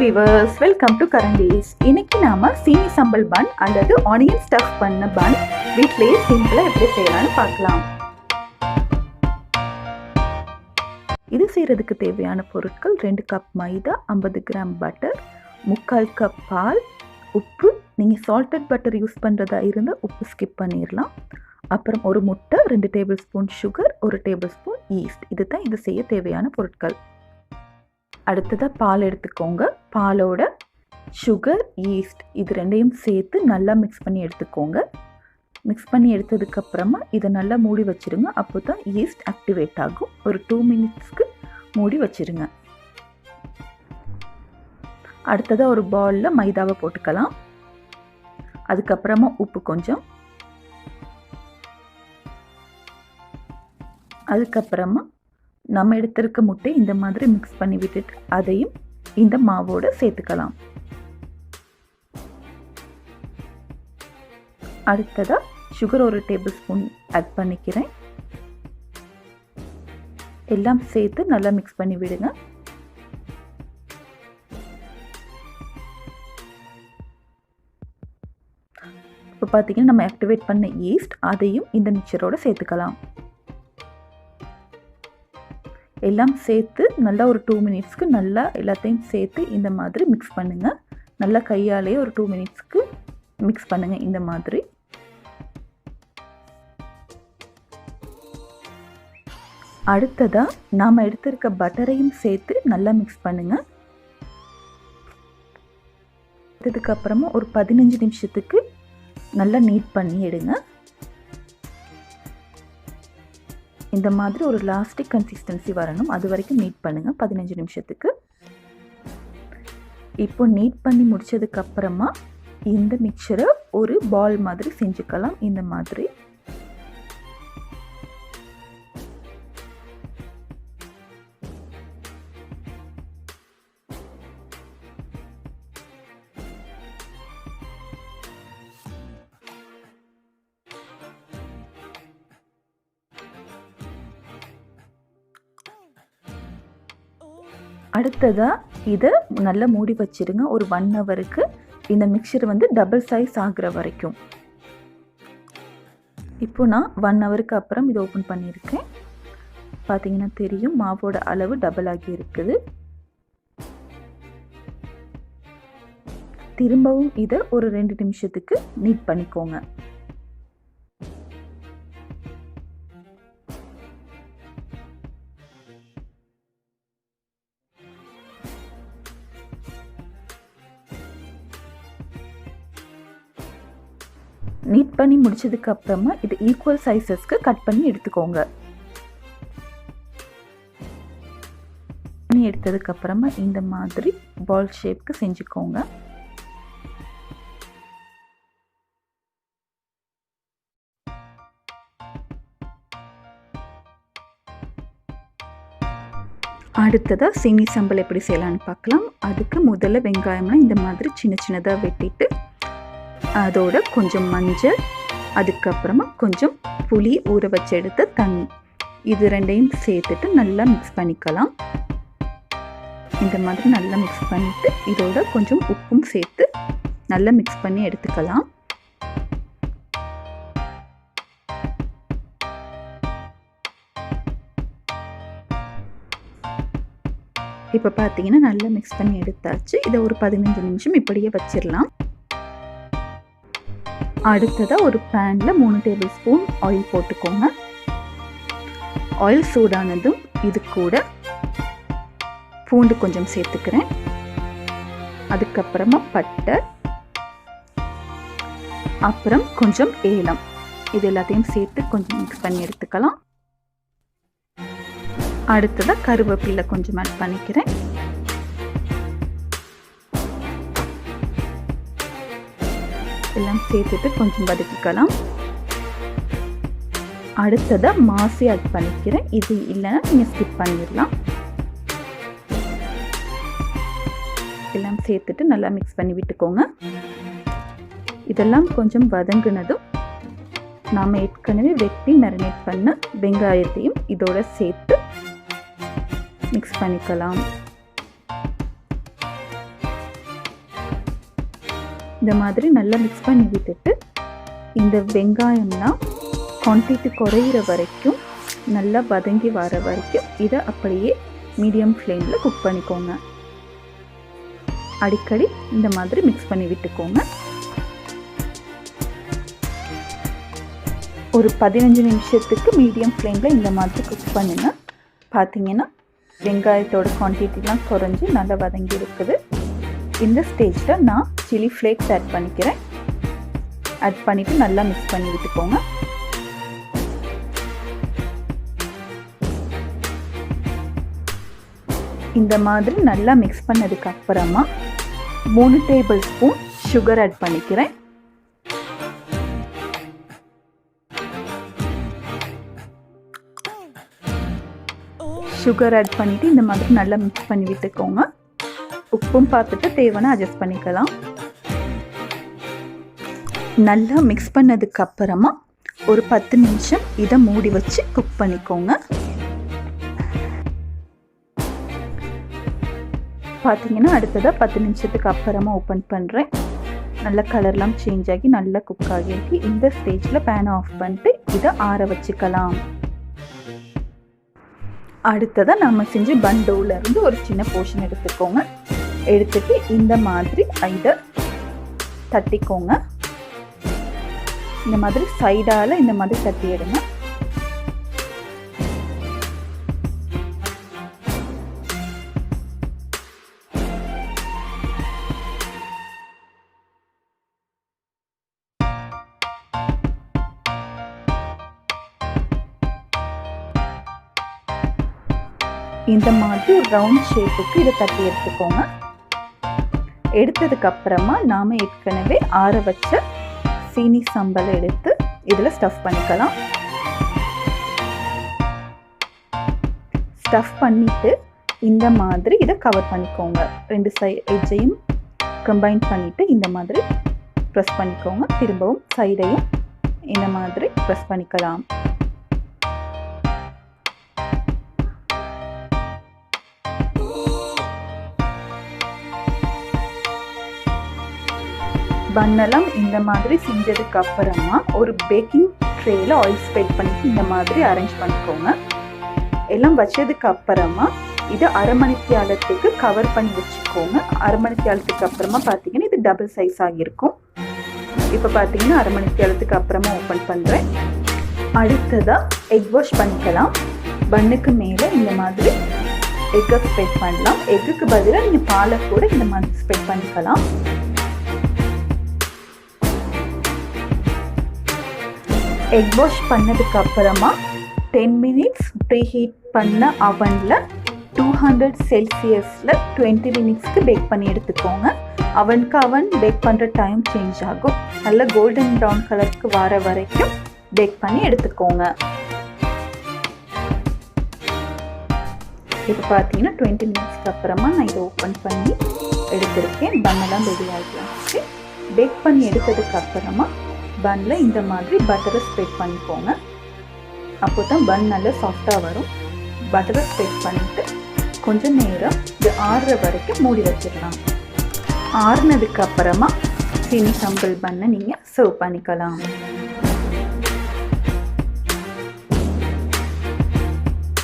viewers, welcome to Karan-Dees. இன்னைக்கு நாம சீனி சம்பல் பன் அல்லது ஆனியன் ஸ்டஃப் பண்ண பன் வீட்லயே சிம்பிளா எப்படி செய்யலாம்னு பார்க்கலாம். இது செய்யறதுக்கு தேவையான பொருட்கள் 2 கப் மைதா, 50 கிராம் பட்டர், 3/4 கப் பால், உப்பு. நீங்க சால்டட் பட்டர் யூஸ் பண்றதா இருந்தா உப்பு ஸ்கிப் பண்ணிடலாம். அப்புறம் ஒரு முட்டை, 2 table spoon sugar, 1 table spoon east. இதுதான் இது செய்ய தேவையான பொருட்கள். அடுத்ததாக பால் எடுத்துக்கோங்க. பாலோட சுகர், ஈஸ்ட் இது ரெண்டையும் சேர்த்து நல்லா மிக்ஸ் பண்ணி எடுத்துக்கோங்க. மிக்ஸ் பண்ணி எடுத்ததுக்கப்புறமா இதை நல்லா மூடி வச்சுருங்க. அப்போ தான் ஈஸ்ட் ஆக்டிவேட் ஆகும். ஒரு 2 மினிட்ஸ்க்கு மூடி வச்சுருங்க. அடுத்ததாக ஒரு பவுலில் மைதாவை போட்டுக்கலாம். அதுக்கப்புறமா உப்பு கொஞ்சம், அதுக்கப்புறமா நம்ம எடுத்திருக்க முட்டை இந்த மாதிரி மிக்ஸ் பண்ணி விட்டுட்டு அதையும் இந்த மாவோட சேர்த்துக்கலாம். அடுத்ததா சுகர் 1 டேபிள் ஸ்பூன் ஆட் பண்ணிக்கிறேன். எல்லாம் சேர்த்து நல்லா மிக்ஸ் பண்ணி விடுங்க. இப்போ பார்த்தீங்கன்னா நம்ம ஆக்டிவேட் பண்ண ஈஸ்ட் அதையும் இந்த மிக்சரோட சேர்த்துக்கலாம். எல்லாம் சேர்த்து நல்லா ஒரு 2 மினிட்ஸ்க்கு நல்லா எல்லாத்தையும் சேர்த்து இந்த மாதிரி மிக்ஸ் பண்ணுங்கள். நல்லா கையாலேயே ஒரு 2 மினிட்ஸ்க்கு மிக்ஸ் பண்ணுங்கள் இந்த மாதிரி. அடுத்ததாக நாம் எடுத்திருக்க பட்டரையும் சேர்த்து நல்லா மிக்ஸ் பண்ணுங்கள். அதுக்கப்புறமா ஒரு 15 நிமிஷத்துக்கு நல்லா நீட் பண்ணி எடுங்க. இந்த மாதிரி ஒரு லாஸ்டிக் கன்சிஸ்டன்சி வரணும். அது வரைக்கும் நீட் பண்ணுங்கள் 15 நிமிஷத்துக்கு. இப்போ நீட் பண்ணி முடிச்சதுக்கப்புறமா இந்த மிக்சரை ஒரு பால் மாதிரி செஞ்சுக்கலாம். இந்த மாதிரி அடுத்ததாக இதை நல்லா மூடி வச்சிருங்க. ஒரு 1 ஹவருக்கு இந்த மிக்சர் டபுள் சைஸ் ஆகிற வரைக்கும். இப்போ நான் 1 ஹவருக்கு அப்புறம் இதை ஓப்பன் பண்ணியிருக்கேன். பார்த்தீங்கன்னா தெரியும் மாவோட அளவு டபுள் ஆகி இருக்குது. திரும்பவும் இதை ஒரு 2 நிமிஷத்துக்கு நீட் பண்ணிக்கோங்க. நீட் பண்ணி முடிச்சதுக்கு அப்புறமா இது ஈக்குவல் சைஸஸ்க்கு கட் பண்ணி எடுத்துக்கோங்க. எடுத்ததுக்கு அப்புறமா இந்த மாதிரி பால் ஷேப்க்கு செஞ்சுக்கோங்க. அடுத்ததாக சீனி சம்பல் எப்படி செய்யலான்னு பார்க்கலாம். அதுக்கு முதல்ல வெங்காயம்லாம் இந்த மாதிரி சின்ன சின்னதாக வெட்டிட்டு அதோட கொஞ்சம் மஞ்சள், அதுக்கப்புறமா கொஞ்சம் புளி ஊற வச்சு எடுத்த தண்ணி, இது ரெண்டையும் சேர்த்துட்டு நல்லா மிக்ஸ் பண்ணிக்கலாம். இந்த மாதிரி நல்லா மிக்ஸ் பண்ணிவிட்டு இதோட கொஞ்சம் உப்பும் சேர்த்து நல்லா மிக்ஸ் பண்ணி எடுத்துக்கலாம். இப்போ பார்த்தீங்கன்னா நல்லா மிக்ஸ் பண்ணி எடுத்தாச்சு. இதை ஒரு 15 நிமிஷம் இப்படியே வச்சிடலாம். அடுத்ததாக ஒரு பேனில் 3 டேபிள் ஸ்பூன் ஆயில் போட்டுக்கோங்க. ஆயில் சூடானதும் இது கூட பூண்டு கொஞ்சம் சேர்த்துக்கிறேன். அதுக்கப்புறமா பட்டை, அப்புறம் கொஞ்சம் ஏலம், இது எல்லாத்தையும் சேர்த்து கொஞ்சம் மிக்ஸ் பண்ணி எடுத்துக்கலாம். அடுத்ததாக கருவேப்பிலை கொஞ்சம் ஆட் பண்ணிக்கிறேன். எல்லாம் சேர்த்துட்டு கொஞ்சம் வதக்கிக்கலாம். அடுத்ததாக மாசி ஆட் பண்ணிக்கிறேன். இது இல்லைன்னா நீங்கள் ஸ்கிப் பண்ணிடலாம். எல்லாம் சேர்த்துட்டு நல்லா மிக்ஸ் பண்ணி விட்டுக்கோங்க. இதெல்லாம் கொஞ்சம் வதங்கினதும் நாம் ஏற்கனவே வெட்டி மேரினேட் பண்ண வெங்காயத்தையும் இதோட சேர்த்து மிக்ஸ் பண்ணிக்கலாம். இந்த மாதிரி நல்லா மிக்ஸ் பண்ணி விட்டுட்டு இந்த வெங்காயம்லாம் குவான்டிட்டி குறையிற வரைக்கும் நல்லா வதங்கி வர வரைக்கும் இதை அப்படியே மீடியம் ஃப்ளேமில் குக் பண்ணிக்கோங்க. அடிக்கடி இந்த மாதிரி மிக்ஸ் பண்ணி விட்டுக்கோங்க. ஒரு 15 நிமிஷத்துக்கு மீடியம் ஃப்ளேமில் இந்த மாதிரி குக் பண்ணுங்க. பார்த்தீங்கன்னா வெங்காயத்தோட குவான்டிட்டிலாம் குறைஞ்சி நல்லா வதங்கி இருக்குது. இந்த ஸ்டேஜில் நான் சில்லி ஃப்ளேக்ஸ் ஆட் பண்ணிக்கிறேன். ஆட் பண்ணிவிட்டு நல்லா மிக்ஸ் பண்ணி விட்டுக்கோங்க. இந்த மாதிரி நல்லா மிக்ஸ் பண்ணதுக்கு அப்புறமா 3 டேபிள் ஸ்பூன் சுகர் ஆட் பண்ணிக்கிறேன். சுகர் ஆட் பண்ணிவிட்டு இந்த மாதிரி நல்லா மிக்ஸ் பண்ணி விட்டுக்கோங்க. உப்பும் பார்த்துட்டு தேவைன்னா அட்ஜஸ்ட் பண்ணிக்கலாம். நல்லா மிக்ஸ் பண்ணதுக்கு அப்புறமா ஒரு 10 நிமிஷம் இதை மூடி வச்சு குக் பண்ணிக்கோங்க. பார்த்தீங்கன்னா அடுத்ததாக 10 நிமிஷத்துக்கு அப்புறமா ஓப்பன் பண்ணுறேன். நல்ல கலர்லாம் சேஞ்ச் ஆகி நல்லா குக் ஆகிருக்கு. இந்த ஸ்டேஜில் பேனை ஆஃப் பண்ணிட்டு இதை ஆற வச்சுக்கலாம். அடுத்ததாக நம்ம செஞ்சு பன் டோவிலேருந்து ஒரு சின்ன போர்ஷன் எடுத்துக்கோங்க. எடுத்துட்டு இந்த மாதிரி இதை தட்டிக்கோங்க. இந்த மாதிரி சைடால் இந்த மாதிரி தட்டி எடுங்க. இந்த மாதிரி ஒரு ரவுண்ட் ஷேப்புக்கு இதை தட்டி எடுத்துக்கோங்க. எடுத்ததுக்கு அப்புறமா நாம் ஏற்கனவே ஆற வச்ச சீனி சம்பல் எடுத்து இதில் ஸ்டஃப் பண்ணிக்கலாம். ஸ்டஃப் பண்ணிவிட்டு இந்த மாதிரி இதை கவர் பண்ணிக்கோங்க. 2 எட்ஜையும் கம்பைன் பண்ணிவிட்டு இந்த மாதிரி ப்ரெஸ் பண்ணிக்கோங்க. திரும்பவும் சைடையும் இந்த மாதிரி ப்ரெஸ் பண்ணிக்கலாம். பன்னெல்லாம் இந்த மாதிரி செஞ்சதுக்கு அப்புறமா ஒரு பேக்கிங் ட்ரேயில் ஆயில் ஸ்ப்ரெட் பண்ணிட்டு இந்த மாதிரி அரேஞ்ச் பண்ணிக்கோங்க. எல்லாம் வச்சதுக்கு அப்புறமா இதை அரை மணித்தியாலத்துக்கு கவர் பண்ணி வச்சுக்கோங்க. அரை மணித்தியாலத்துக்கு அப்புறமா பார்த்தீங்கன்னா இது டபுள் சைஸ் ஆகியிருக்கும். இப்போ பார்த்தீங்கன்னா அரை மணித்தியாலத்துக்கு அப்புறமா ஓப்பன் பண்ணுறேன். அடுத்ததாக எக் வாஷ் பண்ணிக்கலாம். பன்னுக்கு மேலே இந்த மாதிரி எக்கை ஸ்ப்ரெட் பண்ணலாம். எக்குக்கு பதிலாக நீங்கள் பாலை கூட இந்த மாதிரி ஸ்ப்ரெட் பண்ணிக்கலாம். எக் வாஷ் பண்ணதுக்கு அப்புறமா 10 மினிட்ஸ் ப்ரீ ஹீட் பண்ண அவனில் 200 செல்சியஸில் 20 மினிட்ஸ்க்கு பேக் பண்ணி எடுத்துக்கோங்க. அவன் பேக் பண்ணுற டைம் சேஞ்ச் ஆகும். நல்ல கோல்டன் ப்ரௌன் கலருக்கு வர வரைக்கும் பேக் பண்ணி எடுத்துக்கோங்க. இப்போ பார்த்தீங்கன்னா 20 மினிட்ஸ்க்கு அப்புறமா நான் இதை ஓப்பன் பண்ணி எடுத்திருக்கேன். பன்னெல்லாம் ரெடி ஆகிடுச்சு. பேக் பண்ணி எடுத்ததுக்கு அப்புறமா பன்னில் இந்த மாதிரி பட்டரை ஸ்ப்ரெட் பண்ணிக்கோங்க. அப்போ தான் பன் நல்லா சாஃப்டாக வரும். பட்டரை ஸ்ப்ரெட் பண்ணிவிட்டு கொஞ்சம் நேரம் இது ஆறுற வரைக்கும் மூடி வச்சிடலாம். ஆறுனதுக்கு அப்புறமா சீனி சம்பல் பன்னை நீங்கள் சர்வ் பண்ணிக்கலாம்.